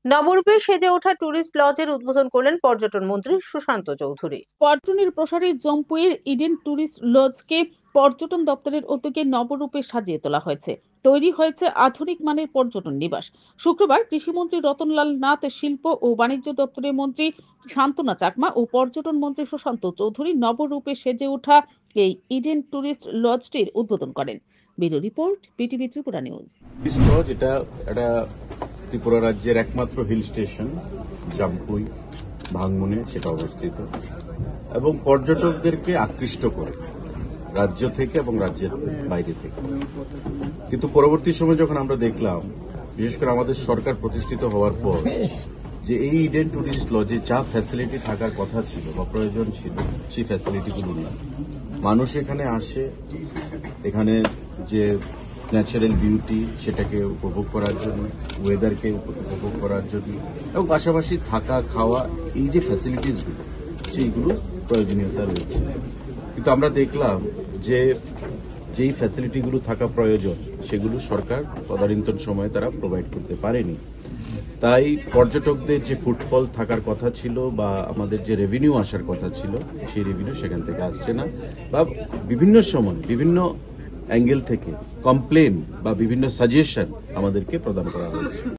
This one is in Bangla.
নবরূপে সেজে ওঠা টুরিস্ট লজের উদ্বোধন করলেন পর্যটন মন্ত্রী সুশান্ত চৌধুরী। পর্যটনের প্রসারী জম্পুইয়ের ইডেন টুরিস্ট লজকে পর্যটন দপ্তরের উদ্যোগে নবরূপে সাজিয়ে তোলা হয়েছে। তৈরি হয়েছে আধুনিক মানের পর্যটন নিবাস। শুক্রবার কৃষিমন্ত্রী রতনলাল নাথ, শিল্প ও বাণিজ্য দপ্তরের মন্ত্রী শান্তনা চাকমা ও পর্যটন মন্ত্রী সুশান্ত চৌধুরী নবরূপে সেজে ওঠা এই ইডেন টুরিস্ট লজটির উদ্বোধন করেন। Bureau report, BTV Tripura news. এটা একটা ত্রিপুরা রাজ্যের একমাত্র হিল স্টেশন জাম্পুই ভাঙমনে সেটা অবস্থিত এবং পর্যটকদেরকে আকৃষ্ট করে রাজ্য থেকে এবং রাজ্যের বাইরে থেকে। কিন্তু পরবর্তী সময় যখন আমরা দেখলাম, বিশেষ করে আমাদের সরকার প্রতিষ্ঠিত হওয়ার পর, যে এই ইডেন টুরিস্ট লজে যা ফ্যাসিলিটি থাকার কথা ছিল বা প্রয়োজন ছিল সেই ফ্যাসিলিটিগুলো না। মানুষ এখানে আসে, এখানে যে ন্যাচারাল বিউটি সেটাকে উপভোগ করার জন্য, ওয়েদারকে উপভোগ করার জন্য এবং পাশাপাশি থাকা খাওয়া এই যে ফ্যাসিলিটিসগুলো সেইগুলো প্রয়োজনীয়তা রয়েছে। কিন্তু আমরা দেখলাম যে যেই ফ্যাসিলিটিগুলো থাকা প্রয়োজন সেগুলো সরকার তদানীন্তন সময়ে তারা প্রোভাইড করতে পারেনি। তাই পর্যটকদের যে ফুটফল থাকার কথা ছিল বা আমাদের যে রেভিনিউ আসার কথা ছিল সেই রেভিনিউ সেখান থেকে আসছে না, বা বিভিন্ন সময় বিভিন্ন অ্যাঙ্গেল থেকে কমপ্লেন বা বিভিন্ন সাজেশন আমাদেরকে প্রদান করা হয়েছে।